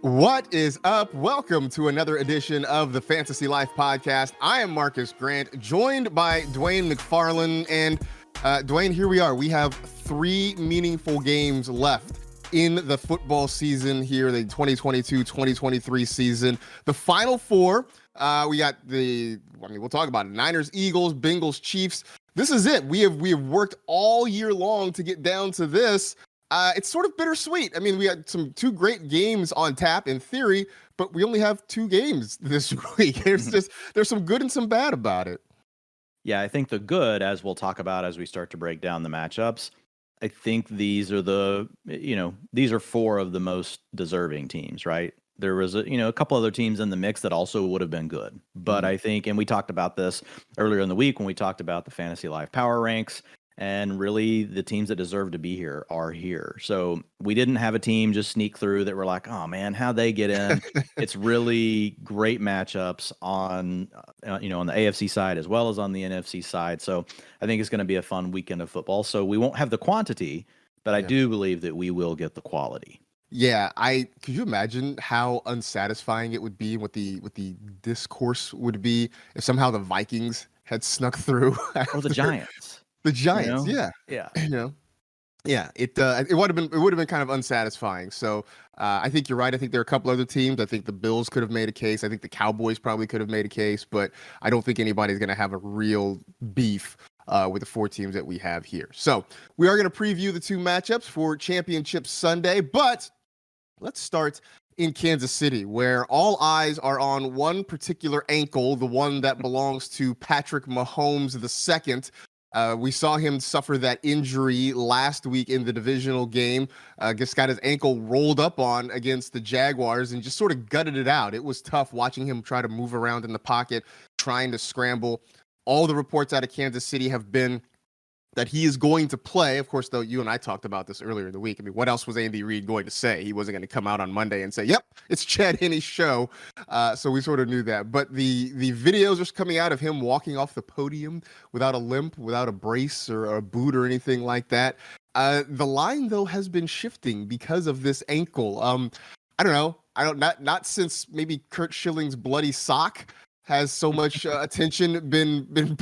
What is up? Welcome to another edition of the Fantasy Life Podcast. I am Marcus Grant, joined by Dwain McFarland. And Dwain, here we are. We have 3 meaningful games left in the football season here, the 2022-2023 season. The final 4, we got we'll talk about it. Niners, Eagles, Bengals, Chiefs. This is it. We have worked all year long to get down to this. It's sort of bittersweet. I mean, we had 2 great games on tap in theory, but we only have 2 games this week. There's some good and some bad about it. Yeah, I think the good, as we'll talk about as we start to break down the matchups, I think these are these are 4 of the most deserving teams, right? There was a couple other teams in the mix that also would have been good. But I think, and we talked about this earlier in the week when we talked about the Fantasy Life Power Ranks, and really the teams that deserve to be here are here. So we didn't have a team just sneak through that we're like, oh man, how'd they get in? It's really great matchups on the AFC side as well as on the NFC side. So I think it's going to be a fun weekend of football. So we won't have the quantity, but I do believe that we will get the quality. Yeah, could you imagine how unsatisfying it would be, what the discourse would be if somehow the Vikings had snuck through? Or the Giants. The Giants, yeah. It would have been kind of unsatisfying. So I think you're right. I think there are a couple other teams. I think the Bills could have made a case. I think the Cowboys probably could have made a case, but I don't think anybody's going to have a real beef with the 4 teams that we have here. So we are going to preview the 2 matchups for Championship Sunday, but let's start in Kansas City, where all eyes are on one particular ankle, the one that belongs to Patrick Mahomes II. We saw him suffer that injury last week in the divisional game. Just got his ankle rolled up on against the Jaguars and just sort of gutted it out. It was tough watching him try to move around in the pocket, trying to scramble. All the reports out of Kansas City have been that he is going to play. Of course, though, you and I talked about this earlier in the week. I mean, what else was Andy Reid going to say? He wasn't going to come out on Monday and say, yep, it's Chad Henne's show. So we sort of knew that. But the videos are coming out of him walking off the podium without a limp, without a brace or a boot or anything like that. The line, though, has been shifting because of this ankle. I don't know. Not since maybe Kurt Schilling's bloody sock has so much attention been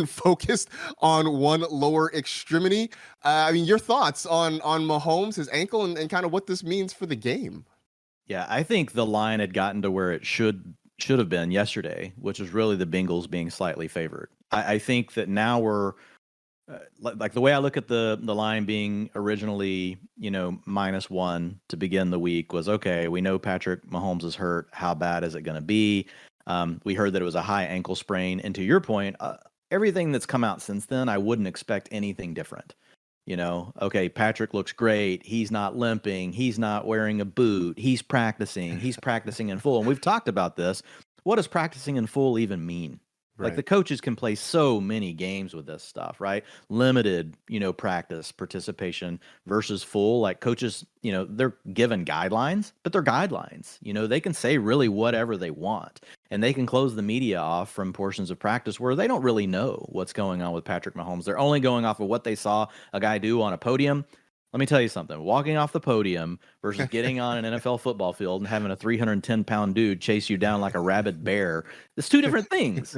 focused on one lower extremity. I mean, your thoughts on Mahomes, his ankle, and kind of what this means for the game? Yeah, I think the line had gotten to where it should have been yesterday, which was really the Bengals being slightly favored. I think that now we're like the way I look at the line being originally, -1 to begin the week was, okay, we know Patrick Mahomes is hurt. How bad is it going to be? We heard that it was a high ankle sprain. And to your point, everything that's come out since then, I wouldn't expect anything different. Okay, Patrick looks great. He's not limping. He's not wearing a boot. He's practicing. He's practicing in full. And we've talked about this. What does practicing in full even mean? Right. Like the coaches can play so many games with this stuff, right? Limited, practice participation versus full. Like coaches, they're given guidelines, but they're guidelines. They can say really whatever they want, and they can close the media off from portions of practice where they don't really know what's going on with Patrick Mahomes. They're only going off of what they saw a guy do on a podium. Let me tell you something. Walking off the podium versus getting on an NFL football field and having a 310-pound dude chase you down like a rabid bear, it's 2 different things,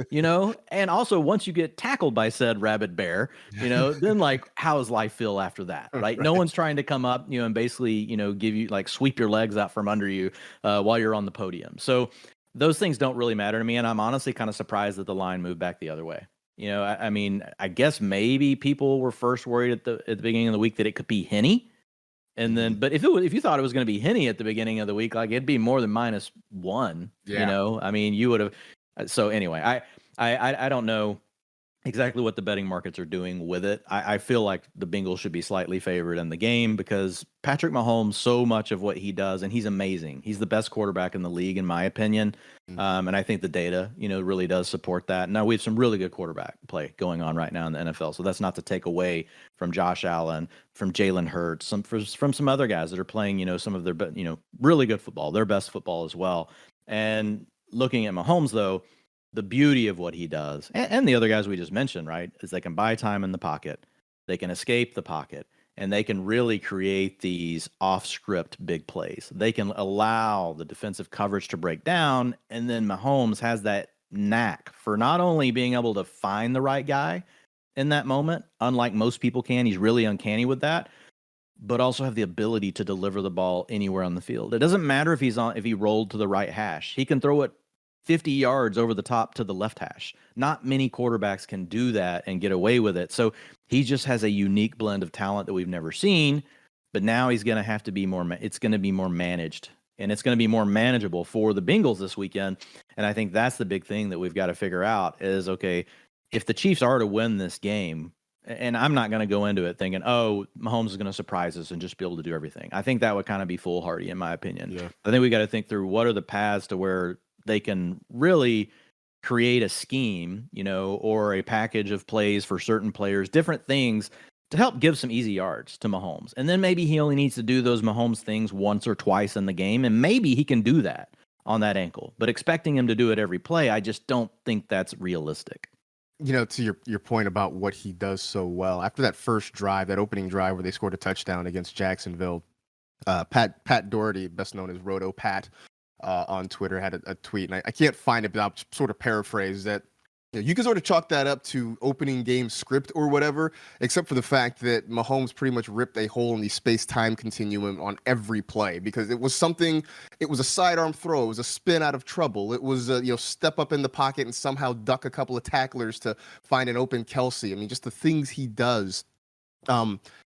And also, once you get tackled by said rabid bear, then like, how does life feel after that, right? No one's trying to come up, and basically, give you like sweep your legs out from under you while you're on the podium. So those things don't really matter to me, and I'm honestly kind of surprised that the line moved back the other way. I mean, I guess maybe people were first worried at the beginning of the week that it could be Henne, and then, but if you thought it was going to be Henne at the beginning of the week, like it'd be more than -1. Yeah. I mean, you would have. So anyway, I don't know exactly what the betting markets are doing with it. I feel like the Bengals should be slightly favored in the game because Patrick Mahomes, so much of what he does, and he's amazing. He's the best quarterback in the league, in my opinion. And I think the data, really does support that. Now, we have some really good quarterback play going on right now in the NFL. So that's not to take away from Josh Allen, from Jalen Hurts, from some other guys that are playing, some of their, really good football, their best football as well. And looking at Mahomes, though, the beauty of what he does, and the other guys we just mentioned, right, is they can buy time in the pocket. They can escape the pocket. and they can really create these off-script big plays. They can allow the defensive coverage to break down, and then Mahomes has that knack for not only being able to find the right guy in that moment, unlike most people can. He's really uncanny with that, but also have the ability to deliver the ball anywhere on the field. It doesn't matter if he rolled to the right hash. He can throw it 50 yards over the top to the left hash. Not many quarterbacks can do that and get away with it. So he just has a unique blend of talent that we've never seen, but now he's going to have to be it's going to be more managed, and it's going to be more manageable for the Bengals this weekend. And I think that's the big thing that we've got to figure out is, okay, if the Chiefs are to win this game, and I'm not going to go into it thinking, oh, Mahomes is going to surprise us and just be able to do everything. I think that would kind of be foolhardy, in my opinion. Yeah. I think we got to think through what are the paths to where they can really create a scheme, or a package of plays for certain players, different things to help give some easy yards to Mahomes. And then maybe he only needs to do those Mahomes things once or twice in the game, and maybe he can do that on that ankle. But expecting him to do it every play, I just don't think that's realistic. To your point about what he does so well, after that first drive, that opening drive where they scored a touchdown against Jacksonville, Pat Doherty, best known as Roto Pat, on Twitter, had a tweet, and I can't find it, but I'll sort of paraphrase that. You can sort of chalk that up to opening game script or whatever, except for the fact that Mahomes pretty much ripped a hole in the space-time continuum on every play, because it was a sidearm throw, it was a spin out of trouble, it was step up in the pocket and somehow duck a couple of tacklers to find an open Kelsey. I mean, just the things he does.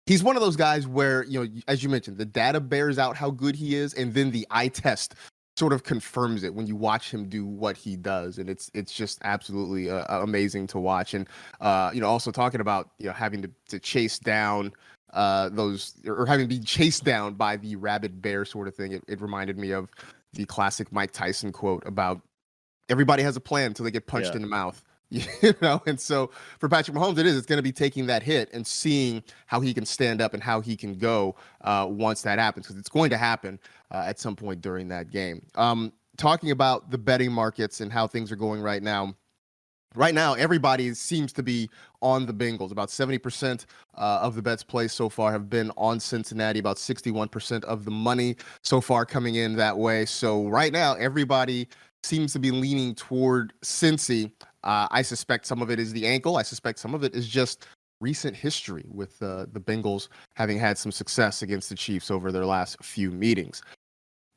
He's one of those guys where, as you mentioned, the data bears out how good he is, and then the eye test sort of confirms it when you watch him do what he does, and it's just absolutely amazing to watch. And also talking about having to chase down those, or having to be chased down by the rabid bear sort of thing. It reminded me of the classic Mike Tyson quote about everybody has a plan until they get punched in the mouth. And so for Patrick Mahomes, it's going to be taking that hit and seeing how he can stand up and how he can go once that happens, because it's going to happen at some point during that game. Talking about the betting markets and how things are going right now. Right now, everybody seems to be on the Bengals. About 70% of the bets placed so far have been on Cincinnati. About 61% of the money so far coming in that way. So right now, everybody seems to be leaning toward Cincy. I suspect some of it is the ankle. I suspect some of it is just recent history with the Bengals having had some success against the Chiefs over their last few meetings.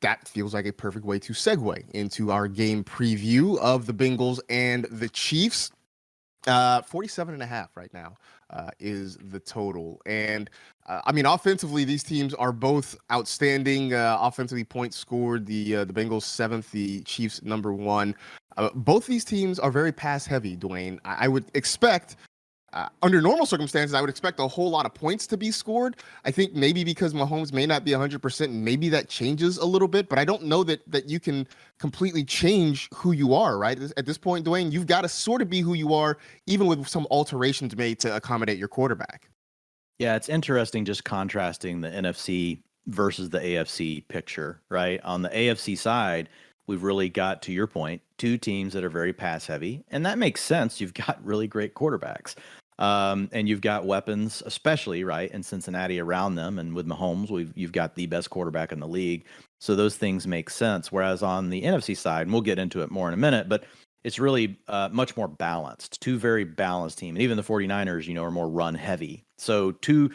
That feels like a perfect way to segue into our game preview of the Bengals and the Chiefs. 47.5 right now is the total. And offensively, these teams are both outstanding. Offensively, points scored, the Bengals 7th, the Chiefs number 1. Both these teams are very pass heavy, Dwayne. I would expect, under normal circumstances, I would expect a whole lot of points to be scored. I think maybe because Mahomes may not be 100%, maybe that changes a little bit, but I don't know that you can completely change who you are, right? At this point, Dwayne, you've got to sort of be who you are, even with some alterations made to accommodate your quarterback. Yeah, it's interesting just contrasting the NFC versus the AFC picture, right? On the AFC side, we've really got, to your point, two teams that are very pass heavy, and that makes sense. You've got really great quarterbacks. And you've got weapons, especially right in Cincinnati around them. And with Mahomes, you've got the best quarterback in the league. So those things make sense. Whereas on the NFC side, and we'll get into it more in a minute, but it's really much more balanced. Two very balanced teams. And even the 49ers, are more run heavy. So two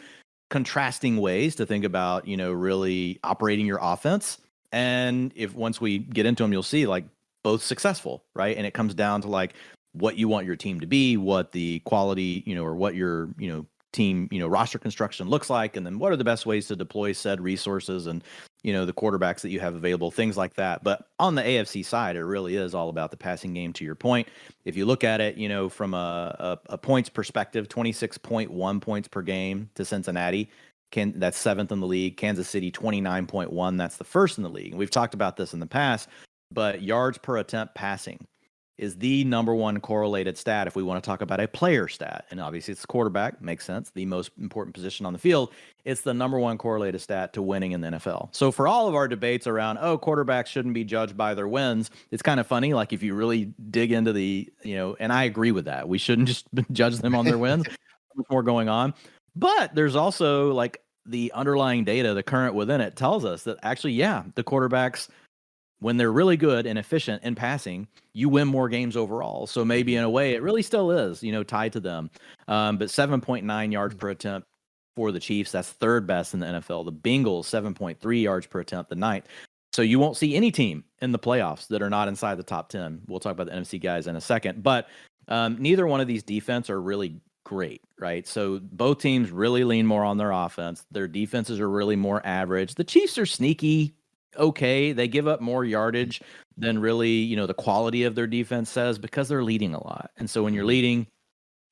contrasting ways to think about, really operating your offense. And if once we get into them, you'll see like both successful, right? And it comes down to like what you want your team to be, what the quality, or what your, team, roster construction looks like, and then what are the best ways to deploy said resources and, the quarterbacks that you have available, things like that. But on the AFC side, it really is all about the passing game, to your point. If you look at it, from a points perspective, 26.1 points per game to Cincinnati. That's 7th in the league. Kansas City, 29.1. That's the 1st in the league. And we've talked about this in the past, but yards per attempt passing is the number one correlated stat if we want to talk about a player stat. And obviously it's quarterback, makes sense, the most important position on the field. It's the number one correlated stat to winning in the NFL. So for all of our debates around, quarterbacks shouldn't be judged by their wins, it's kind of funny, like if you really dig into the, and I agree with that. We shouldn't just judge them on their wins. There's more going on. But there's also like the underlying data, the current within it tells us that actually, yeah, the quarterbacks, when they're really good and efficient in passing, you win more games overall. So maybe in a way, it really still is, tied to them. But 7.9 yards per attempt for the Chiefs, that's third best in the NFL. The Bengals, 7.3 yards per attempt, the ninth. So you won't see any team in the playoffs that are not inside the top 10. We'll talk about the NFC guys in a second. But neither one of these defense are really great, right? So both teams really lean more on their offense. Their defenses are really more average. The Chiefs are sneaky, okay. They give up more yardage than really, the quality of their defense says because they're leading a lot. And so when you're leading,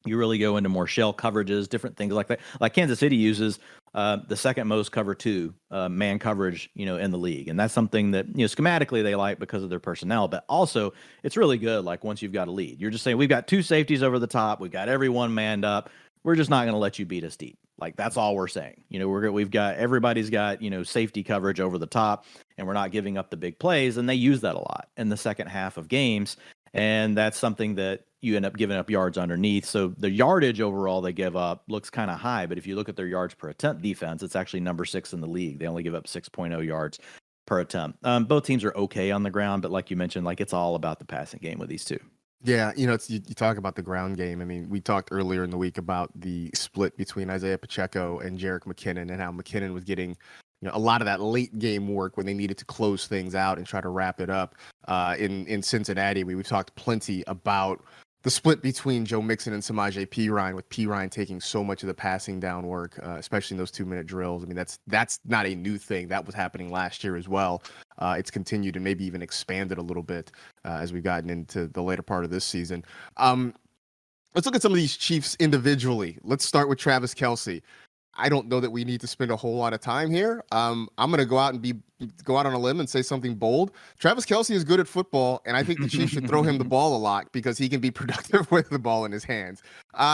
you really go into more shell coverages, different things like that. Like Kansas City uses the second most cover two man coverage, in the league. And that's something that, schematically they like because of their personnel, but also it's really good. Like once you've got a lead, you're just saying, we've got two safeties over the top. We've got everyone manned up. We're just not going to let you beat us deep. Like that's all we're saying. We've got, everybody's got, safety coverage over the top and we're not giving up the big plays. And they use that a lot in the second half of games. And that's something that you end up giving up yards underneath. So the yardage overall they give up looks kind of high, but if you look at their yards per attempt defense, it's actually number 6 in the league. They only give up 6.0 yards per attempt. Both teams are okay on the ground, but like you mentioned, like it's all about the passing game with these two. Yeah, you talk about the ground game. I mean, we talked earlier in the week about the split between Isaiah Pacheco and Jerick McKinnon and how McKinnon was getting a lot of that late game work when they needed to close things out and try to wrap it up. In Cincinnati, we've talked plenty about the split between Joe Mixon and Samaje Perine, with Perine taking so much of the passing down work, especially in those 2-minute drills. I mean, that's not a new thing. That was happening last year as well. It's continued and maybe even expanded a little bit as we've gotten into the later part of this season. Let's look at some of these Chiefs individually. Let's start with Travis Kelce. I don't know that we need to spend a whole lot of time here. I'm going to go out on a limb and say something bold. Travis Kelce is good at football, and I think the Chiefs should throw him the ball a lot because he can be productive with the ball in his hands.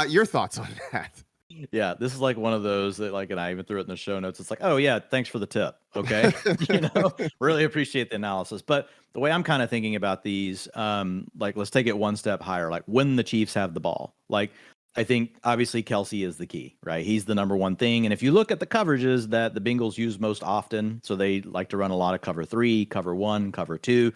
Your thoughts on that? Yeah, this is like one of those that and I even threw it in the show notes. It's like, oh yeah, thanks for the tip. Okay. Really appreciate the analysis. But the way I'm kind of thinking about these, let's take it one step higher. Like when the Chiefs have the ball, I think obviously Kelce is the key, right? He's the number one thing. And if you look at the coverages that the Bengals use most often, so they like to run a lot of cover 3, cover 1, cover 2.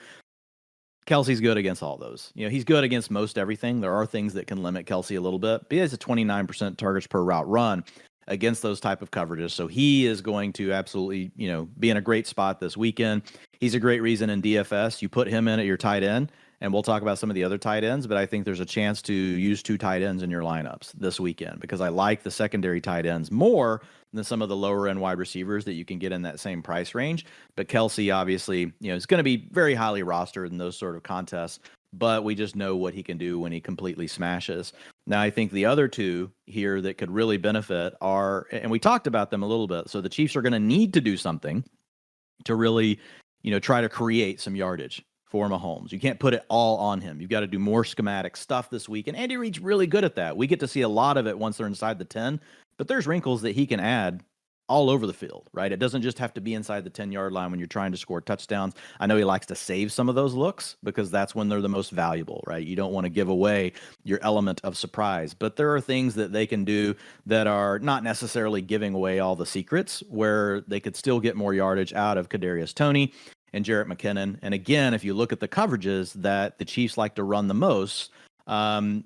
Kelce's good against all those. He's good against most everything. There are things that can limit Kelce a little bit, but he has a 29% targets per route run against those type of coverages. So he is going to absolutely, be in a great spot this weekend. He's a great reason in DFS. You put him in at your tight end, and we'll talk about some of the other tight ends, but I think there's a chance to use 2 tight ends in your lineups this weekend because I like the secondary tight ends more than some of the lower end wide receivers that you can get in that same price range. But Kelce obviously, is going to be very highly rostered in those sort of contests, but we just know what he can do when he completely smashes. Now, I think the other 2 here that could really benefit are, and we talked about them a little bit, so the Chiefs are going to need to do something to really, try to create some yardage for Mahomes. You can't put it all on him. You've got to do more schematic stuff this week. And Andy Reid's really good at that. We get to see a lot of it once they're inside the 10, but there's wrinkles that he can add all over the field, right? It doesn't just have to be inside the 10-yard line when you're trying to score touchdowns. I know he likes to save some of those looks because that's when they're the most valuable, right? You don't want to give away your element of surprise, but there are things that they can do that are not necessarily giving away all the secrets where they could still get more yardage out of Kadarius Toney and Jerick McKinnon. And again, if you look at the coverages that the Chiefs like to run the most, the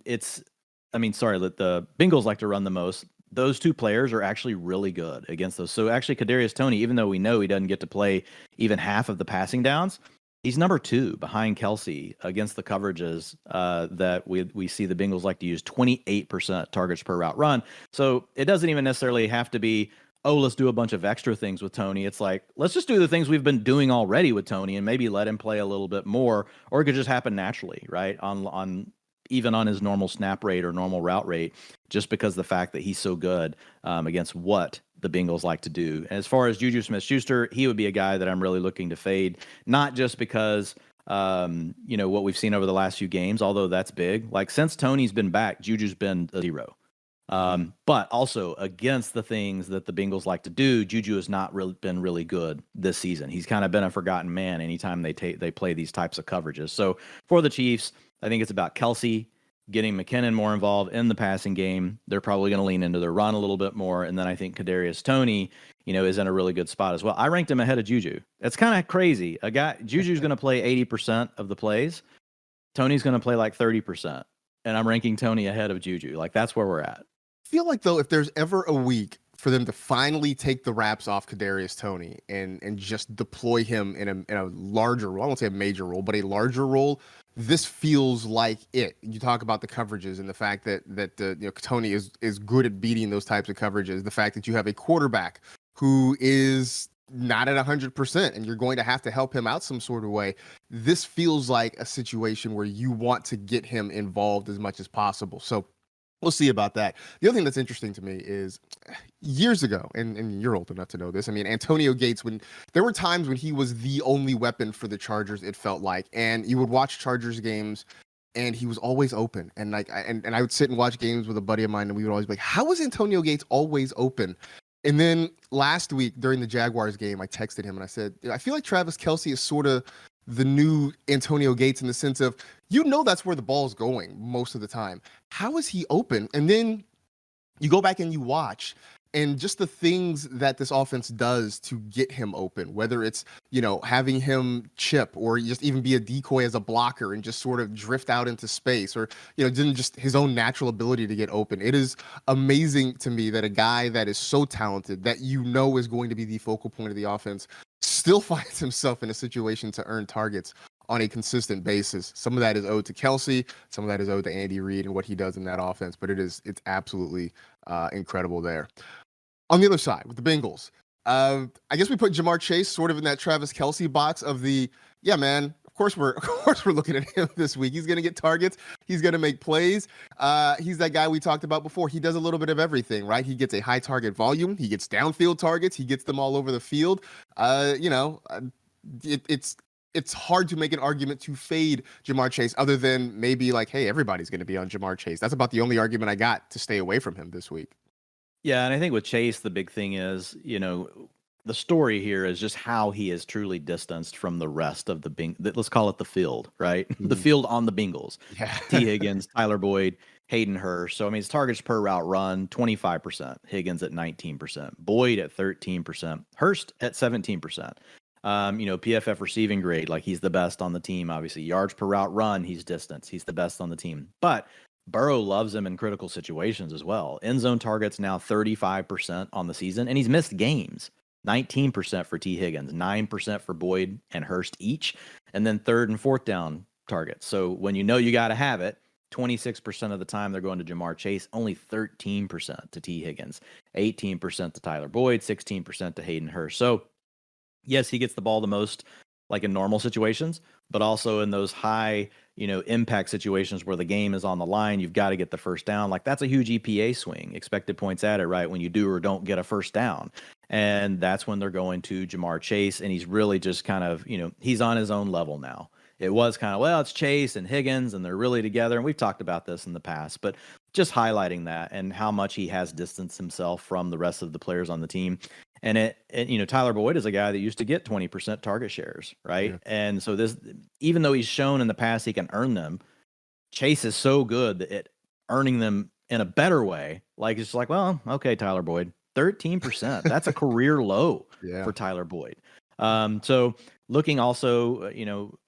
Bengals like to run the most. Those 2 players are actually really good against those. So actually Kadarius Toney, even though we know he doesn't get to play even half of the passing downs, he's number 2 behind Kelce against the coverages that we see the Bengals like to use. 28% targets per route run. So it doesn't even necessarily have to be, oh, let's do a bunch of extra things with Toney. It's like, let's just do the things we've been doing already with Toney and maybe let him play a little bit more, or it could just happen naturally, right? On even on his normal snap rate or normal route rate, just because the fact that he's so good against what the Bengals like to do. And as far as Juju Smith-Schuster, he would be a guy that I'm really looking to fade, not just because what we've seen over the last few games, although that's big. Like since Toney's been back, Juju's been a 0. But also against the things that the Bengals like to do, Juju has not really been really good this season. He's kind of been a forgotten man anytime they play these types of coverages. So for the Chiefs, I think it's about Kelce getting McKinnon more involved in the passing game. They're probably going to lean into their run a little bit more. And then I think Kadarius Toney, is in a really good spot as well. I ranked him ahead of Juju. It's kind of crazy. Juju's going to play 80% of the plays. Tony's going to play like 30%. And I'm ranking Toney ahead of Juju. Like, that's where we're at. I feel like, though, if there's ever a week for them to finally take the wraps off Kadarius Toney and just deploy him in a larger role, I won't say a major role, but a larger role, this feels like it. You talk about the coverages and the fact that Toney is good at beating those types of coverages. The fact that you have a quarterback who is not at 100% and you're going to have to help him out some sort of way. This feels like a situation where you want to get him involved as much as possible. So we'll see about that. The other thing that's interesting to me is years ago, and you're old enough to know this. I mean, Antonio Gates, when there were times when he was the only weapon for the Chargers, it felt like, and you would watch Chargers games and he was always open. And and I would sit and watch games with a buddy of mine and we would always be like, how is Antonio Gates always open? And then last week during the Jaguars game, I texted him and I said, I feel like Travis Kelce is sort of the new Antonio Gates in the sense of, that's where the ball's going most of the time. How is he open? And then you go back and you watch, and just the things that this offense does to get him open, whether it's, having him chip or just even be a decoy as a blocker and just sort of drift out into space, or, just his own natural ability to get open. It is amazing to me that a guy that is so talented, that is going to be the focal point of the offense, still finds himself in a situation to earn targets on a consistent basis. Some of that is owed to Kelce, some of that is owed to Andy Reid and what he does in that offense, but it's absolutely incredible there. On the other side, with the Bengals, I guess we put Jamar Chase sort of in that Travis Kelce box of yeah, man, of course we're looking at him this week. He's going to get targets. He's going to make plays. He's that guy we talked about before. He does a little bit of everything, right? He gets a high target volume. He gets downfield targets. He gets them all over the field. It's hard to make an argument to fade Jamar Chase other than maybe like, hey, everybody's going to be on Jamar Chase. That's about the only argument I got to stay away from him this week. Yeah, and I think with Chase, the big thing is, the story here is just how he is truly distanced from the rest of let's call it the field, right? The field on the Bengals. Yeah. T. Higgins, Tyler Boyd, Hayden Hurst. So, I mean, his targets per route run, 25%. Higgins at 19%. Boyd at 13%. Hurst at 17%. PFF receiving grade, like he's the best on the team, obviously. Yards per route run, he's distance. He's the best on the team. But Burrow loves him in critical situations as well. End zone targets now 35% on the season, and he's missed games. 19% for T. Higgins, 9% for Boyd and Hurst each, and then third and fourth down targets. So when you got to have it, 26% of the time they're going to Jamar Chase, only 13% to T. Higgins, 18% to Tyler Boyd, 16% to Hayden Hurst. So yes, he gets the ball the most, like in normal situations, but also in those high, impact situations where the game is on the line, you've got to get the first down. Like that's a huge EPA swing, expected points added, right? When you do or don't get a first down. And that's when they're going to Jamar Chase. And he's really just kind of, he's on his own level now. It was kind of, well, it's Chase and Higgins and they're really together. And we've talked about this in the past, but just highlighting that and how much he has distanced himself from the rest of the players on the team. And Tyler Boyd is a guy that used to get 20% target shares, right? Yeah. And so this, even though he's shown in the past he can earn them, Chase is so good at earning them in a better way. Like it's like, well, okay, Tyler Boyd, 13%. That's a career low for Tyler Boyd. So looking also,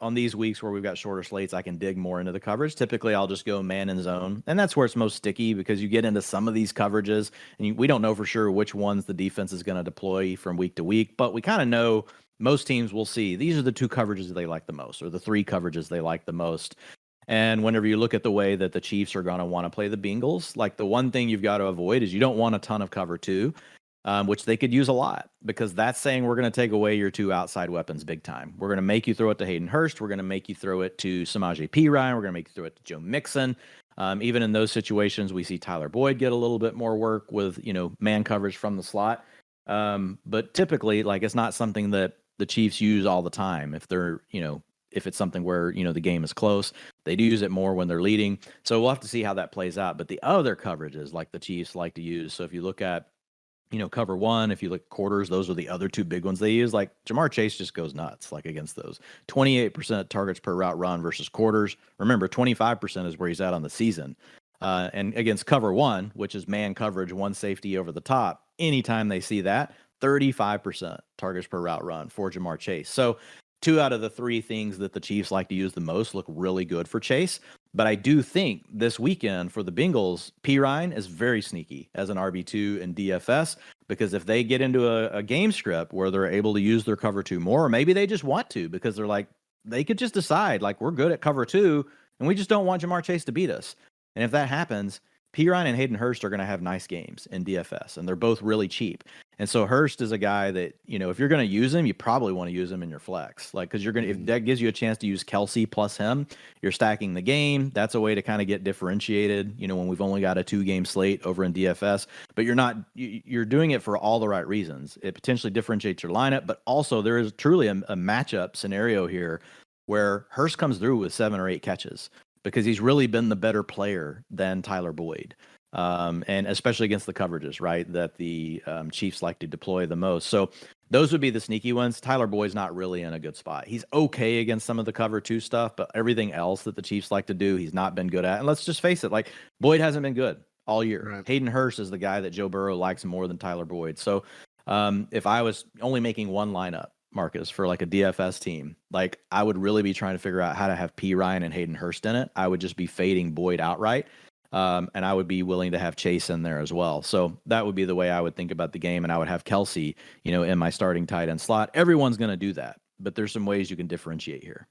on these weeks where we've got shorter slates, I can dig more into the coverage. Typically, I'll just go man and zone, and that's where it's most sticky because you get into some of these coverages, and we don't know for sure which ones the defense is going to deploy from week to week, but we kind of know most teams will see these are the two coverages they like the most, or the three coverages they like the most. And whenever you look at the way that the Chiefs are going to want to play the Bengals, like the one thing you've got to avoid is you don't want a ton of cover two. Which they could use a lot because that's saying we're going to take away your two outside weapons big time. We're going to make you throw it to Hayden Hurst. We're going to make you throw it to Samaje Perine. We're going to make you throw it to Joe Mixon. Even in those situations, we see Tyler Boyd get a little bit more work with, man coverage from the slot. But typically, like it's not something that the Chiefs use all the time. If they're, if it's something where, the game is close, they do use it more when they're leading. So we'll have to see how that plays out. But the other coverages like the Chiefs like to use. So if you look at cover one. If you look at quarters, those are the other two big ones they use. Like Jamar Chase just goes nuts, like against those. 28% targets per route run versus quarters. Remember, 25% is where he's at on the season. And against cover one, which is man coverage, one safety over the top, anytime they see that, 35% targets per route run for Jamar Chase. So 2 out of the 3 things that the Chiefs like to use the most look really good for Chase. But I do think this weekend for the Bengals, P. Ryan is very sneaky as an RB2 in DFS, because if they get into a game script where they're able to use their cover 2 more, or maybe they just want to because they're like, they could just decide, like, we're good at cover 2 and we just don't want Jamar Chase to beat us. And if that happens, P. Ryan and Hayden Hurst are going to have nice games in DFS, and they're both really cheap. And so Hurst is a guy that, if you're going to use him, you probably want to use him in your flex. Like, because if that gives you a chance to use Kelsey plus him, you're stacking the game. That's a way to kind of get differentiated, when we've only got a 2-game slate over in DFS. But you're doing it for all the right reasons. It potentially differentiates your lineup, but also there is truly a matchup scenario here where Hurst comes through with 7 or 8 catches, because he's really been the better player than Tyler Boyd. And especially against the coverages, right, that the Chiefs like to deploy the most. So those would be the sneaky ones. Tyler Boyd's not really in a good spot. He's okay against some of the cover 2 stuff, but everything else that the Chiefs like to do, he's not been good at. And let's just face it, like, Boyd hasn't been good all year. Right. Hayden Hurst is the guy that Joe Burrow likes more than Tyler Boyd. So if I was only making one lineup, Marcus, for like a DFS team, like, I would really be trying to figure out how to have P. Ryan and Hayden Hurst in it. I would just be fading Boyd outright. And I would be willing to have Chase in there as well. So that would be the way I would think about the game. And I would have Kelsey, in my starting tight end slot. Everyone's going to do that, but there's some ways you can differentiate here.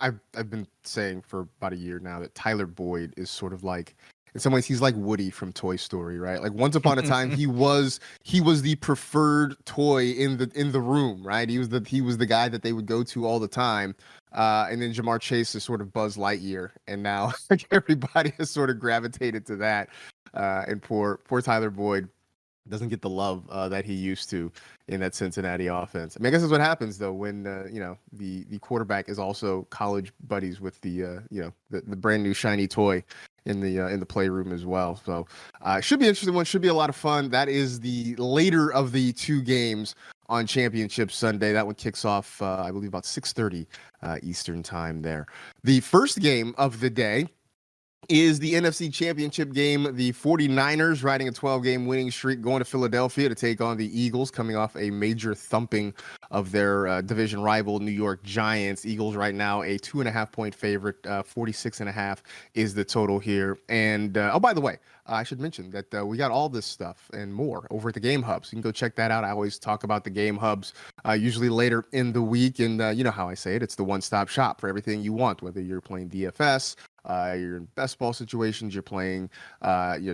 I've been saying for about a year now that Tyler Boyd is sort of like, in some ways, he's like Woody from Toy Story, right? Like, once upon a time, he was the preferred toy in the room, right? He was the guy that they would go to all the time. And then Jamar Chase is sort of Buzz Lightyear, and now like, everybody has sort of gravitated to that. And poor Tyler Boyd doesn't get the love that he used to in that Cincinnati offense. I mean, I guess that's what happens though when the quarterback is also college buddies with the brand new shiny toy in the playroom as well. So should be an interesting one. Should be a lot of fun. That is the later of the 2 games on Championship Sunday. That one kicks off, I believe, about 6:30 Eastern time there. The first game of the day is the NFC Championship game. The 49ers riding a 12-game winning streak, going to Philadelphia to take on the Eagles, coming off a major thumping of their division rival New York Giants. Eagles right now a 2.5-point favorite. 46.5 is the total here. And oh, by the way, I should mention that we got all this stuff and more over at the Game Hubs. You can go check that out. I always talk about the Game Hubs usually later in the week. And you know how I say it. It's the one-stop shop for everything you want, whether you're playing DFS, you're in best ball situations, you're playing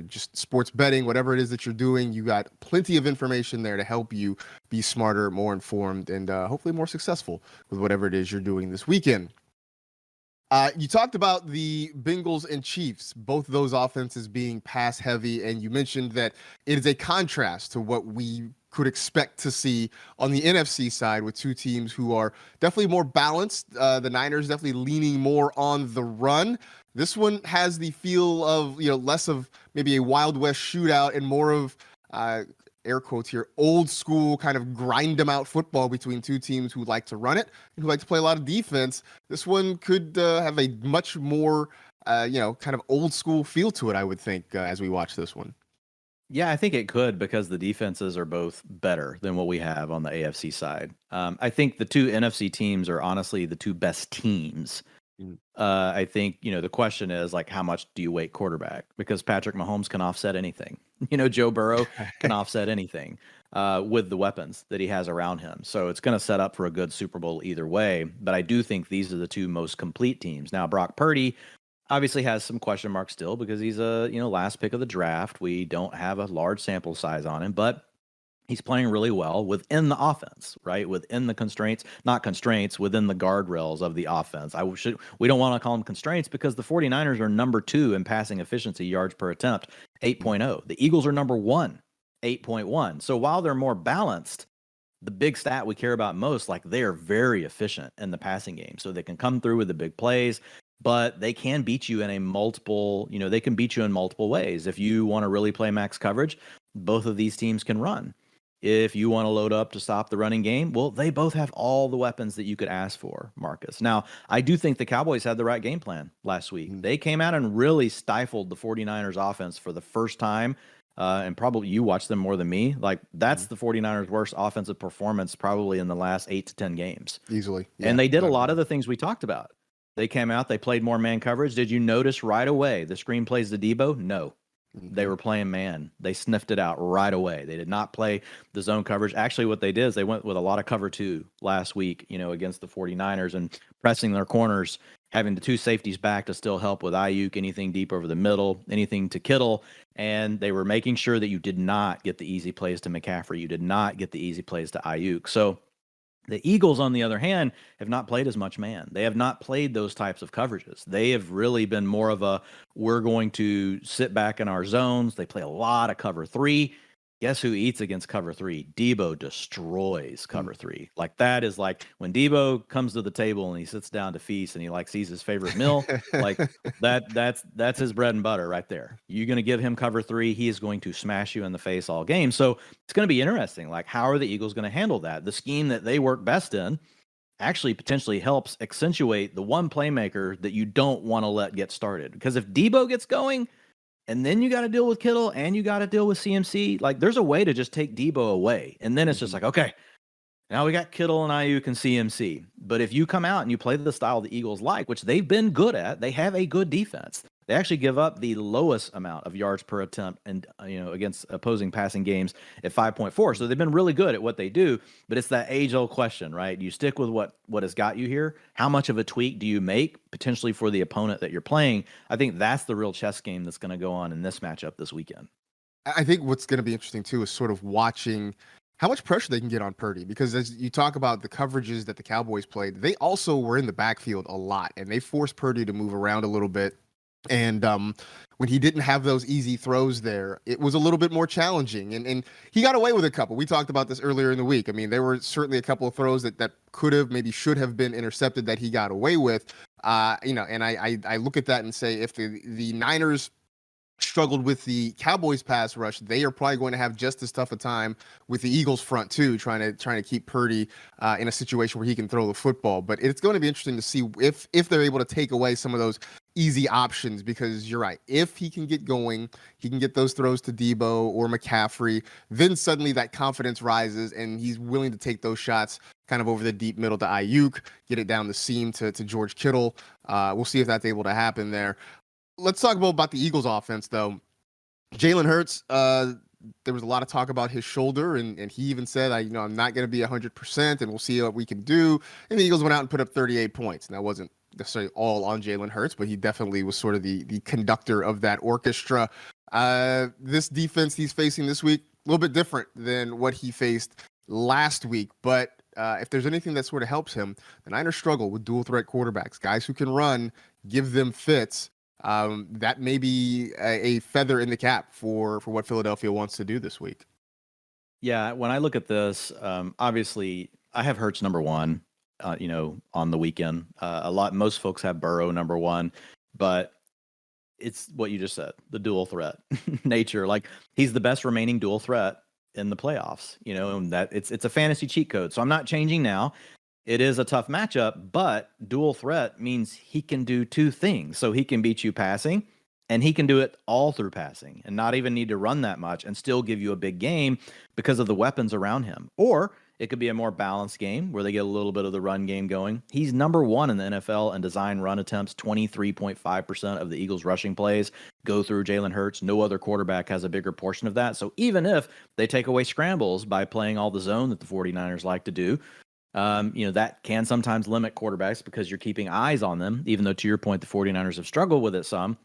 just sports betting, whatever it is that you're doing. You got plenty of information there to help you be smarter, more informed, and hopefully more successful with whatever it is you're doing this weekend. You talked about the Bengals and Chiefs, both of those offenses being pass heavy, and you mentioned that it is a contrast to what we could expect to see on the NFC side with 2 teams who are definitely more balanced. The Niners definitely leaning more on the run. This one has the feel of, less of maybe a Wild West shootout and more of, air quotes here, old school kind of grind them out football between 2 teams who like to run it and who like to play a lot of defense. This one could have a much more, kind of old school feel to it, I would think, as we watch this one. Yeah, I think it could, because the defenses are both better than what we have on the AFC side. I think the 2 NFC teams are honestly the 2 best teams. I think, the question is, like, how much do you weight quarterback? Because Patrick Mahomes can offset anything. Joe Burrow can offset anything with the weapons that he has around him. So it's going to set up for a good Super Bowl either way. But I do think these are the 2 most complete teams. Now, Brock Purdy obviously has some question marks still because he's a last pick of the draft. We don't have a large sample size on him, but he's playing really well within the offense, right? Within the constraints, not constraints, within the guardrails of the offense. We don't want to call them constraints because the 49ers are number 2 in passing efficiency, yards per attempt, 8.0. The Eagles are number 1, 8.1. So while they're more balanced, the big stat we care about most, like, they are very efficient in the passing game. So they can come through with the big plays, but they can beat you in multiple ways. If you want to really play max coverage, both of these teams can run. If you want to load up to stop the running game, well, they both have all the weapons that you could ask for, Marcus. Now, I do think the Cowboys had the right game plan last week. Mhm. They came out and really stifled the 49ers offense for the first time. And probably you watched them more than me. Like, that's Mhm. the 49ers' worst offensive performance probably in the last 8 to 10 games. Easily. And Yeah. they did a I lot agree. of the things we talked about. They came out, they played more man coverage. Did you notice right away the screenplays to Debo? No. They Mhm. were playing man. They sniffed it out right away. They did not play the zone coverage. Actually, what they did is they went with a lot of cover two last week, against the 49ers and pressing their corners, having the two safeties back to still help with Ayuk, anything deep over the middle, anything to Kittle. And they were making sure that you did not get the easy plays to McCaffrey. You did not get the easy plays to Ayuk. So the Eagles, on the other hand, have not played as much man. They have not played those types of coverages. They have really been more of a, we're going to sit back in our zones. They play a lot of cover three. Guess who eats against cover three? Debo destroys Mm. cover three. Like, that is like when Debo comes to the table and he sits down to feast and he like sees his favorite meal, like that's his bread and butter right there. You're going to give him cover three, he is going to smash you in the face all game. So it's going to be interesting. Like, how are the Eagles going to handle that? The scheme that they work best in actually potentially helps accentuate the one playmaker that you don't want to let get started. Because if Debo gets going, and then you got to deal with Kittle and you got to deal with CMC, like, there's a way to just take Debo away. And then it's just Mhm. like, okay, now we got Kittle and Ayuk and CMC. But if you come out and you play the style the Eagles like, which they've been good at, they have a good defense. They actually give up the lowest amount of yards per attempt and against opposing passing games at 5.4. So they've been really good at what they do. But it's that age-old question, right? You stick with what has got you here. How much of a tweak do you make potentially for the opponent that you're playing? I think that's the real chess game that's going to go on in this matchup this weekend. I think what's going to be interesting too is sort of watching how much pressure they can get on Purdy, because as you talk about the coverages that the Cowboys played, they also were in the backfield a lot and they forced Purdy to move around a little bit. And when he didn't have those easy throws there, it was a little bit more challenging. And he got away with a couple. We talked about this earlier in the week. I mean, there were certainly a couple of throws that could have, maybe should have been intercepted that he got away with. And I look at that and say, if the Niners struggled with the Cowboys pass rush, they are probably going to have just as tough a time with the Eagles front too, trying to keep Purdy in a situation where he can throw the football. But it's going to be interesting to see if they're able to take away some of those easy options, because you're right. If he can get going, he can get those throws to Debo or McCaffrey, then suddenly that confidence rises and he's willing to take those shots kind of over the deep middle to Ayuk, get it down the seam to George Kittle. We'll see if that's able to happen there. Let's talk about the Eagles offense, though. Jalen Hurts, there was a lot of talk about his shoulder, and he even said, I'm not going to be 100%, and we'll see what we can do. And the Eagles went out and put up 38 points. And that wasn't necessarily all on Jalen Hurts, but he definitely was sort of the conductor of that orchestra. This defense he's facing this week, a little bit different than what he faced last week, but if there's anything that sort of helps him, the Niners struggle with dual threat quarterbacks, guys who can run, give them fits. That may be a feather in the cap for what Philadelphia wants to do this week. Yeah, when I look at this, obviously I have Hurts number one, on the weekend. Most folks have Burrow number one, but it's what you just said, the dual threat nature. Like, he's the best remaining dual threat in the playoffs, and that it's a fantasy cheat code. So I'm not changing now. It is a tough matchup, but dual threat means he can do two things. So he can beat you passing, and he can do it all through passing and not even need to run that much and still give you a big game because of the weapons around him. Or it could be a more balanced game where they get a little bit of the run game going. He's number one in the NFL in design run attempts. 23.5% of the Eagles' rushing plays go through Jalen Hurts. No other quarterback has a bigger portion of that. So even if they take away scrambles by playing all the zone that the 49ers like to do, that can sometimes limit quarterbacks because you're keeping eyes on them, even though, to your point, the 49ers have struggled with it some.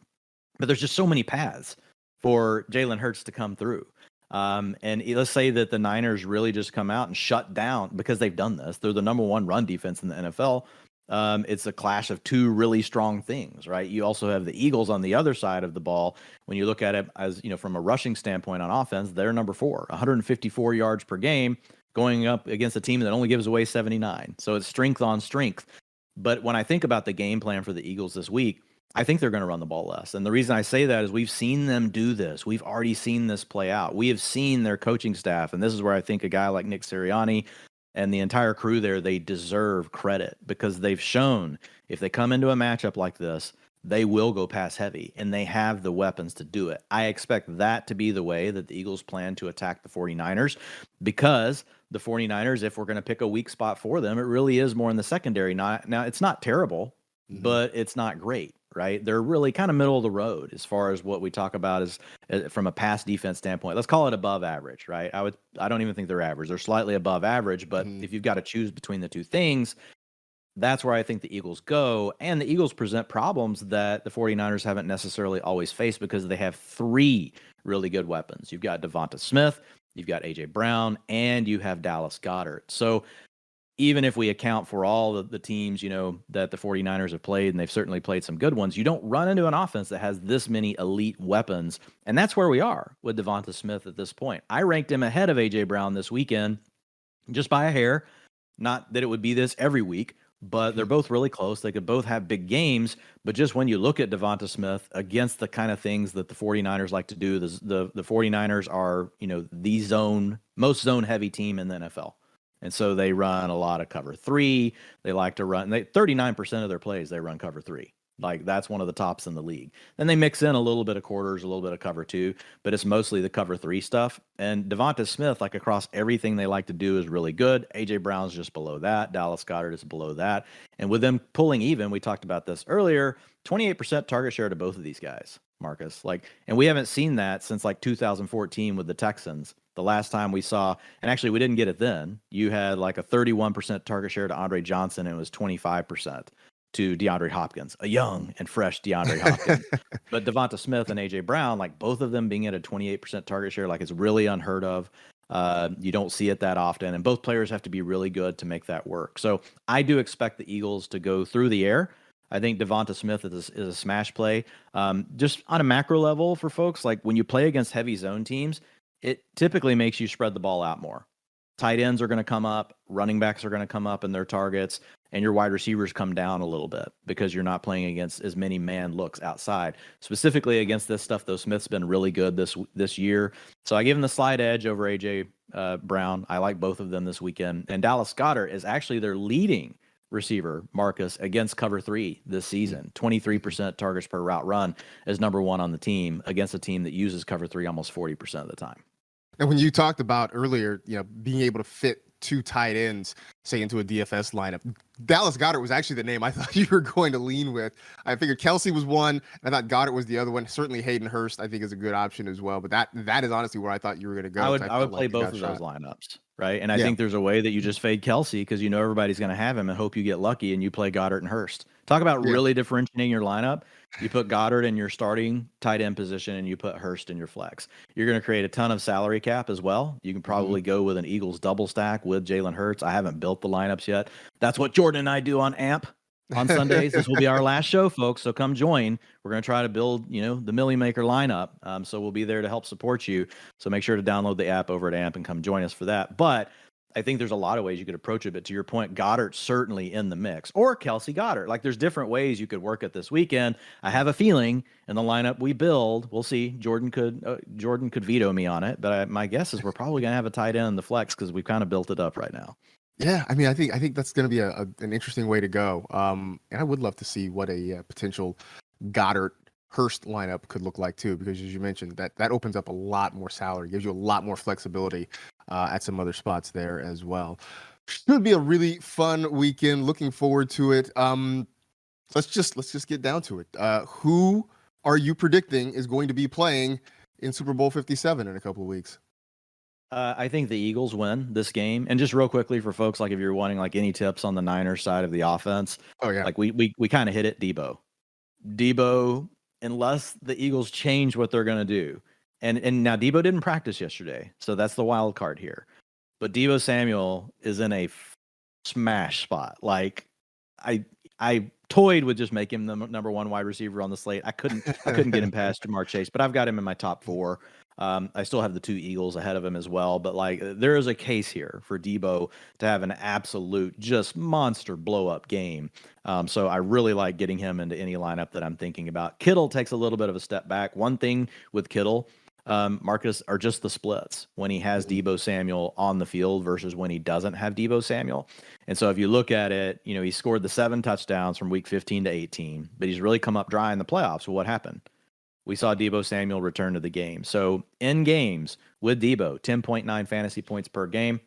But there's just so many paths for Jalen Hurts to come through. And let's say that the Niners really just come out and shut down, because they've done this. They're the number one run defense in the NFL. It's a clash of two really strong things, right? You also have the Eagles on the other side of the ball. When you look at it as, from a rushing standpoint on offense, they're number 4, 154 yards per game, going up against a team that only gives away 79. So it's strength on strength. But when I think about the game plan for the Eagles this week, I think they're going to run the ball less. And the reason I say that is we've seen them do this. We've already seen this play out. We have seen their coaching staff. And this is where I think a guy like Nick Sirianni and the entire crew there, they deserve credit because they've shown if they come into a matchup like this, they will go pass heavy and they have the weapons to do it. I expect that to be the way that the Eagles plan to attack the 49ers because the 49ers, if we're going to pick a weak spot for them, it really is more in the secondary. Now, it's not terrible, but it's not great, right? They're really kind of middle of the road as far as what we talk about as from a pass defense standpoint. Let's call it above average, right? I don't even think they're average. They're slightly above average, but if you've got to choose between the two things, that's where I think the Eagles go. And the Eagles present problems that the 49ers haven't necessarily always faced because they have three really good weapons. You've got Devonta Smith, you've got A.J. Brown, and you have Dallas Goedert. So even if we account for all the teams, that the 49ers have played, and they've certainly played some good ones, you don't run into an offense that has this many elite weapons. And that's where we are with Devonta Smith at this point. I ranked him ahead of A.J. Brown this weekend just by a hair. Not that it would be this every week, but they're both really close. They could both have big games, but just when you look at Devonta Smith against the kind of things that the 49ers like to do, the 49ers are, the most zone heavy team in the NFL. And so they run a lot of cover three. They like to run 39% of their plays, they run cover three. Like that's one of the tops in the league. Then they mix in a little bit of quarters, a little bit of cover two, but it's mostly the cover three stuff. And Devonta Smith, like across everything they like to do, is really good. A.J. Brown's just below that. Dallas Goedert is below that. And with them pulling even, we talked about this earlier, 28% target share to both of these guys, Marcus. And we haven't seen that since 2014 with the Texans. The last time we saw, and actually we didn't get it then, you had a 31% target share to Andre Johnson, and it was 25% to DeAndre Hopkins, a young and fresh DeAndre Hopkins. But Devonta Smith and A.J. Brown, both of them being at a 28% target share, it's really unheard of. You don't see it that often, and both players have to be really good to make that work. So I do expect the Eagles to go through the air. I think Devonta Smith is a smash play. Just on a macro level for folks, when you play against heavy zone teams, it typically makes you spread the ball out more. Tight ends are going to come up, running backs are going to come up in their targets, and your wide receivers come down a little bit because you're not playing against as many man looks outside. Specifically against this stuff, though, Smith's been really good this year. So I give him the slight edge over A.J. Brown. I like both of them this weekend. And Dallas Goedert is actually their leading receiver, Marcus, against cover three this season. 23% targets per route run is number one on the team against a team that uses cover three almost 40% of the time. And when you talked about earlier, being able to fit two tight ends, say, into a DFS lineup, Dallas Goedert was actually the name I thought you were going to lean with. I figured Kelsey was one, and I thought Goddard was the other one. Certainly Hayden Hurst, I think, is a good option as well. But that is honestly where I thought you were going to go. I would play both of those lineups, right? And I think there's a way that you just fade Kelsey because everybody's going to have him and hope you get lucky and you play Goddard and Hurst. Talk about really differentiating your lineup. You put Goddard in your starting tight end position and you put Hurst in your flex. You're going to create a ton of salary cap as well. You can probably go with an Eagles double stack with Jalen Hurts. I haven't built the lineups yet. That's what Jordan and I do on AMP on Sundays. This will be our last show, folks. So come join. We're going to try to build, the Millie Maker lineup. So we'll be there to help support you. So make sure to download the app over at AMP and come join us for that. But I think there's a lot of ways you could approach it, but to your point, Goddard's certainly in the mix, or Kelsey Goddard. There's different ways you could work it this weekend. I have a feeling in the lineup we build, we'll see. Jordan could veto me on it, but my guess is we're probably going to have a tight end in the flex because we've kind of built it up right now. Yeah, I think that's going to be an interesting way to go. And I would love to see what a potential Goddard Hurst lineup could look like too, because as you mentioned, that opens up a lot more salary, gives you a lot more flexibility at some other spots there as well. Should be a really fun weekend. Looking forward to it. Let's just get down to it. Who are you predicting is going to be playing in Super Bowl 57 in a couple of weeks? I think the Eagles win this game. And just real quickly for folks, if you're wanting any tips on the Niners side of the offense, we kind of hit it. Debo, unless the Eagles change what they're going to do. And now Debo didn't practice yesterday, so that's the wild card here. But Debo Samuel is in a smash spot. I toyed with just making him the number one wide receiver on the slate. I couldn't get him past Jamar Chase, but I've got him in my top four. I still have the two Eagles ahead of him as well, but like there is a case here for Debo to have an absolute just monster blow up game. So I really like getting him into any lineup that I'm thinking about. Kittle takes a little bit of a step back. One thing with Kittle, Marcus, are just the splits when he has Debo Samuel on the field versus when he doesn't have Debo Samuel. And so if you look at it, he scored the 7 touchdowns from week 15 to 18, but he's really come up dry in the playoffs. Well, what happened? We saw Debo Samuel return to the game. So in games with Debo, 10.9 fantasy points per game.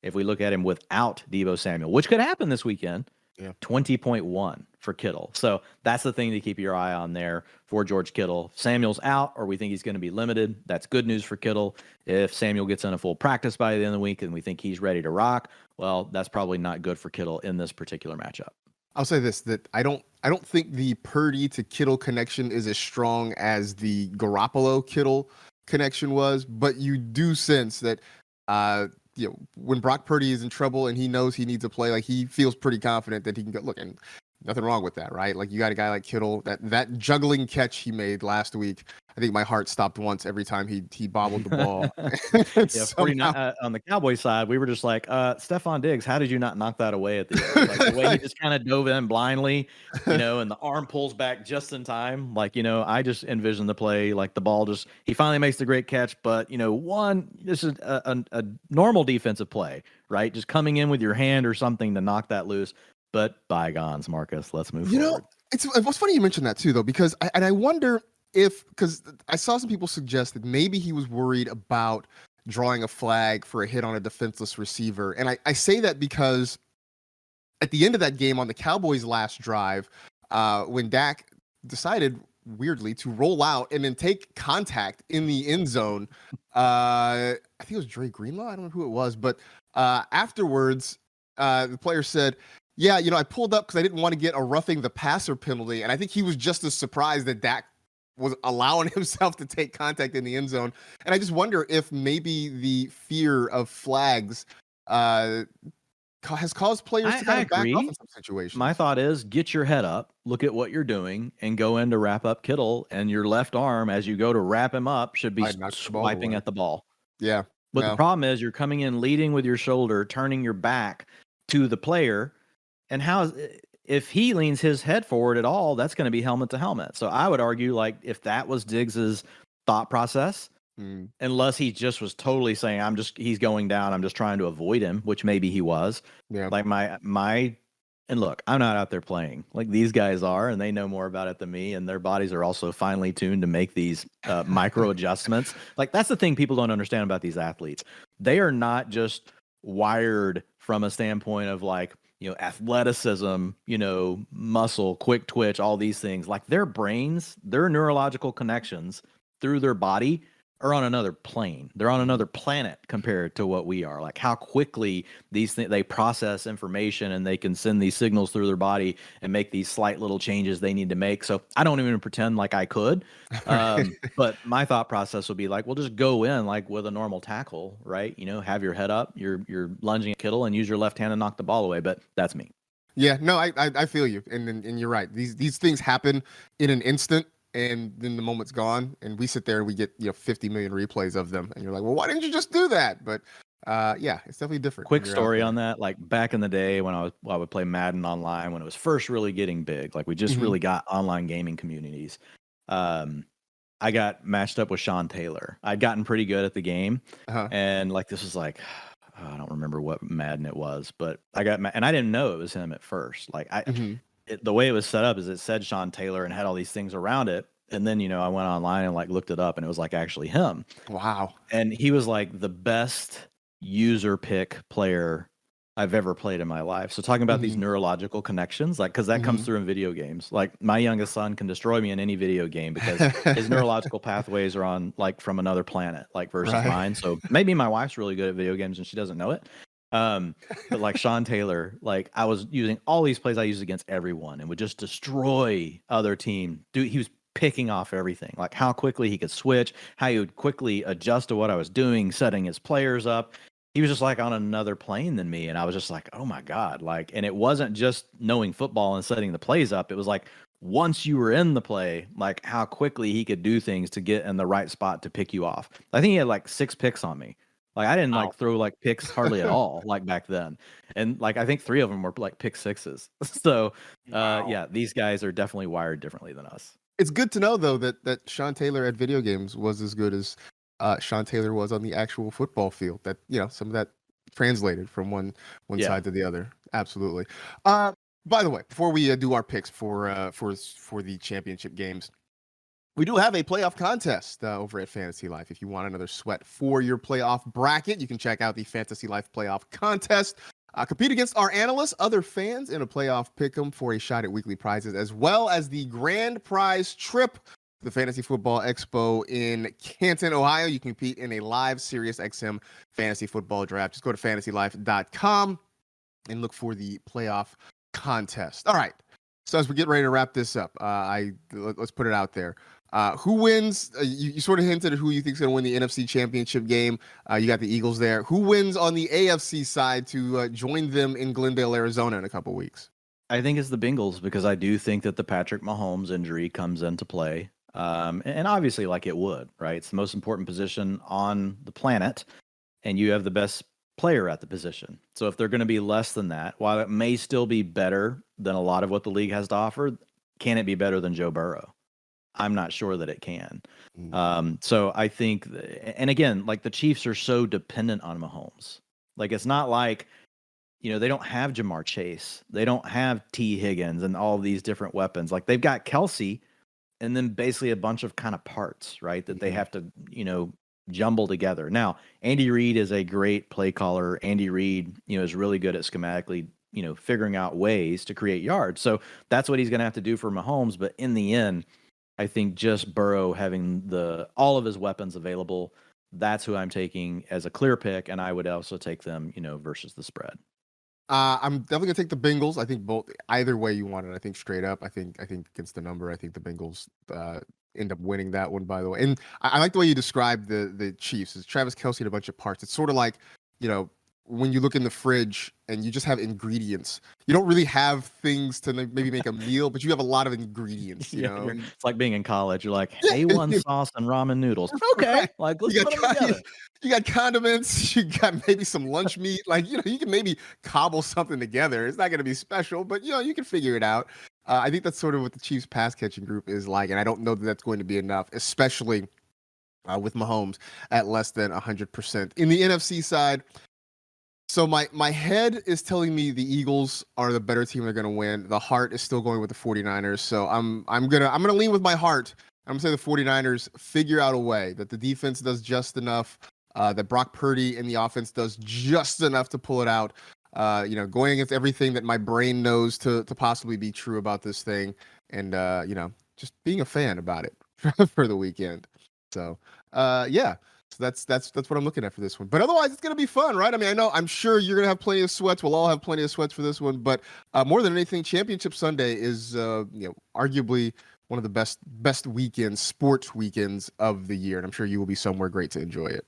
If we look at him without Debo Samuel, which could happen this weekend, 20.1 for Kittle. So that's the thing to keep your eye on there for George Kittle. Samuel's out, or we think he's going to be limited. That's good news for Kittle. If Samuel gets in a full practice by the end of the week and we think he's ready to rock, well, that's probably not good for Kittle in this particular matchup. I'll say this, that I don't think the Purdy to Kittle connection is as strong as the Garoppolo Kittle connection was, but you do sense that when Brock Purdy is in trouble and he knows he needs to play, like he feels pretty confident that he can go. Look, and nothing wrong with that, right? Like you got a guy like Kittle, that juggling catch he made last week. I think my heart stopped once every time he bobbled the ball. On the Cowboys side, we were just like, Stephon Diggs, how did you not knock that away at the end? Like the way he just kind of dove in blindly, and the arm pulls back just in time. Like, I just envisioned the play, like the ball he finally makes the great catch, but this is a normal defensive play, right? Just coming in with your hand or something to knock that loose. But bygones, Marcus, let's move forward. It's funny you mentioned that too, though, because I wonder because I saw some people suggest that maybe he was worried about drawing a flag for a hit on a defenseless receiver. And I say that because at the end of that game on the Cowboys' last drive, when Dak decided weirdly to roll out and then take contact in the end zone, I think it was Dre Greenlaw. I don't know who it was, but afterwards, the player said, yeah, I pulled up because I didn't want to get a roughing the passer penalty. And I think he was just as surprised that Dak was allowing himself to take contact in the end zone. And I just wonder if maybe the fear of flags has caused players to kind of back off in some situations. My thought is get your head up, look at what you're doing, and go in to wrap up Kittle, and your left arm, as you go to wrap him up, should be swiping at the ball. Yeah. But the problem is you're coming in leading with your shoulder, turning your back to the player, and if he leans his head forward at all, that's going to be helmet to helmet. So I would argue, like, if that was Diggs's thought process, unless he just was totally saying, he's going down, I'm just trying to avoid him, which maybe he was. Yeah. Like and look, I'm not out there playing like these guys are, and they know more about it than me, and their bodies are also finely tuned to make these micro adjustments. Like, that's the thing people don't understand about these athletes. They are not just wired from a standpoint of like, athleticism, muscle, quick twitch, all these things. Like their brains, their neurological connections through their body are on another plane. They're on another planet compared to what we are. Like how quickly these things, they process information and they can send these signals through their body and make these slight little changes they need to make. So I don't even pretend like I could. But my thought process would be like, well, just go in like with a normal tackle, right? Have your head up, you're lunging at Kittle and use your left hand to knock the ball away. But that's me. Yeah, no, I feel you. And you're right. These things happen in an instant. And then the moment's gone, and we sit there and we get 50 million replays of them, and you're like, well, why didn't you just do that? But yeah, it's definitely different. Quick story on that: like back in the day when I would play Madden online when it was first really getting big, like we just really got online gaming communities. I got matched up with Sean Taylor. I'd gotten pretty good at the game, and like this was like. I don't remember what Madden it was, but I got and I didn't know it was him at first. Like the way it was set up is it said Sean Taylor and had all these things around it. And then, I went online and like looked it up and it was like actually him. Wow. And he was like the best user pick player I've ever played in my life. So talking about these neurological connections, like, cause that comes through in video games. Like my youngest son can destroy me in any video game because his neurological pathways are on like from another planet, like versus mine. So maybe my wife's really good at video games and she doesn't know it. But like Sean Taylor, like I was using all these plays I used against everyone and would just destroy other team. Dude, he was picking off everything, like how quickly he could switch, how he would quickly adjust to what I was doing, setting his players up. He was just like on another plane than me. And I was just like, oh my God. Like, and it wasn't just knowing football and setting the plays up. It was like once you were in the play, like how quickly he could do things to get in the right spot to pick you off. I think he had like 6 picks on me. Like I didn't like throw like picks hardly at all like back then. And like I think 3 of them were like pick sixes. So yeah, these guys are definitely wired differently than us. It's good to know though that Sean Taylor at video games was as good as Sean Taylor was on the actual football field. That some of that translated from one side to the other. Absolutely. By the way, before we do our picks for the championship games, we do have a playoff contest over at Fantasy Life. If you want another sweat for your playoff bracket, you can check out the Fantasy Life playoff contest. Compete against our analysts, other fans in a playoff pick'em for a shot at weekly prizes, as well as the grand prize trip to the Fantasy Football Expo in Canton, Ohio. You can compete in a live Sirius XM fantasy football draft. Just go to fantasylife.com and look for the playoff contest. All right. So as we get ready to wrap this up, let's put it out there. Who wins? You sort of hinted at who you think is going to win the NFC Championship game. You got the Eagles there. Who wins on the AFC side to join them in Glendale, Arizona in a couple weeks? I think it's the Bengals because I do think that the Patrick Mahomes injury comes into play. And obviously, like it would, right? It's the most important position on the planet, and you have the best player at the position. So if they're going to be less than that, while it may still be better than a lot of what the league has to offer, can it be better than Joe Burrow? I'm not sure that it can. So I think, and again, like the Chiefs are so dependent on Mahomes. Like it's not like, they don't have Jamar Chase. They don't have T. Higgins and all these different weapons. Like they've got Kelsey and then basically a bunch of kind of parts, right? That they have to, jumble together. Now, Andy Reid is a great play caller. Andy Reid, is really good at schematically, figuring out ways to create yards. So that's what he's going to have to do for Mahomes. But in the end, I think just Burrow having all of his weapons available, that's who I'm taking as a clear pick, and I would also take them, versus the spread. I'm definitely gonna take the Bengals. I think either way you want it. I think straight up. I think against the number. I think the Bengals end up winning that one. By the way, and I like the way you described the Chiefs. It's Travis Kelce and a bunch of parts. It's sort of like when you look in the fridge and you just have ingredients. You don't really have things to maybe make a meal, but you have a lot of ingredients. You know, it's like being in college. You're like A1 sauce and ramen noodles. Okay, right. like let's put them together. You got condiments. You got maybe some lunch meat. Like you can maybe cobble something together. It's not going to be special, but you can figure it out. I think that's sort of what the Chiefs pass catching group is like, and I don't know that that's going to be enough, especially with Mahomes at less than 100%. In the NFC side. So my head is telling me the Eagles are the better team. They're going to win. The heart is still going with the 49ers. So I'm going to lean with my heart. I'm going to say the 49ers figure out a way that the defense does just enough, that Brock Purdy and the offense does just enough to pull it out. Going against everything that my brain knows to possibly be true about this thing, and just being a fan about it for the weekend. So yeah. So that's what I'm looking at for this one. But otherwise, it's going to be fun, right? I mean, I'm sure you're going to have plenty of sweats. We'll all have plenty of sweats for this one. But more than anything, Championship Sunday is arguably one of the best weekends, sports weekends of the year. And I'm sure you will be somewhere great to enjoy it.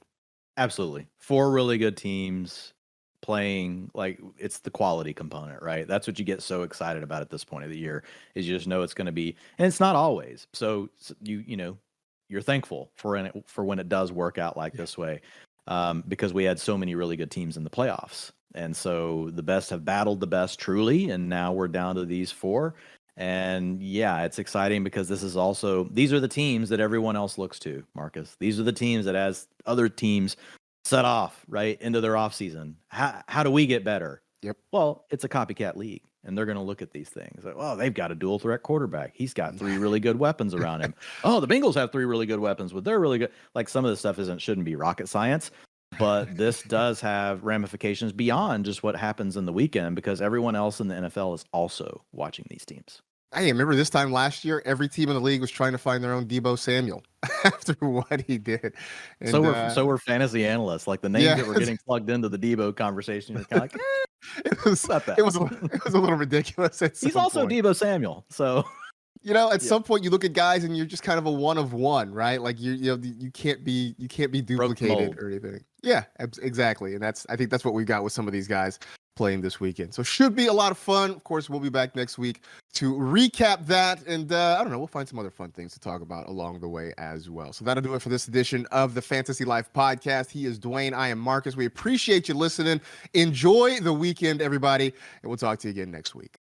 Absolutely. 4 really good teams playing, like it's the quality component, right? That's what you get so excited about at this point of the year is you just know it's going to be, and it's not always. So you're thankful for when it does work out like this way, because we had so many really good teams in the playoffs. And so the best have battled the best truly. And now we're down to these 4. And yeah, it's exciting because these are the teams that everyone else looks to, Marcus. These are the teams that as other teams set off right into their off season. How do we get better? Yep. Well, it's a copycat league. And they're going to look at these things like, well, they've got a dual threat quarterback. He's got 3 really good weapons around him. Oh, the Bengals have 3 really good weapons, but they're really good. Like some of this stuff shouldn't be rocket science, but this does have ramifications beyond just what happens in the weekend because everyone else in the NFL is also watching these teams. I remember this time last year, every team in the league was trying to find their own Deebo Samuel after what he did. And, so we're fantasy analysts. Like the names that were getting plugged into the Deebo conversation, you're kind of like, it was a little ridiculous. He's also Deebo Samuel, so at some point you look at guys and you're just kind of a one of one, right? Like you can't be duplicated or anything. Yeah, exactly. And I think that's what we've got with some of these guys. playing this weekend. So should be a lot of fun. Of course, we'll be back next week to recap that. And I don't know, we'll find some other fun things to talk about along the way as well. So that'll do it for this edition of the Fantasy Life Podcast. He is Dwayne. I am Marcus. We appreciate you listening. Enjoy the weekend, everybody. And we'll talk to you again next week.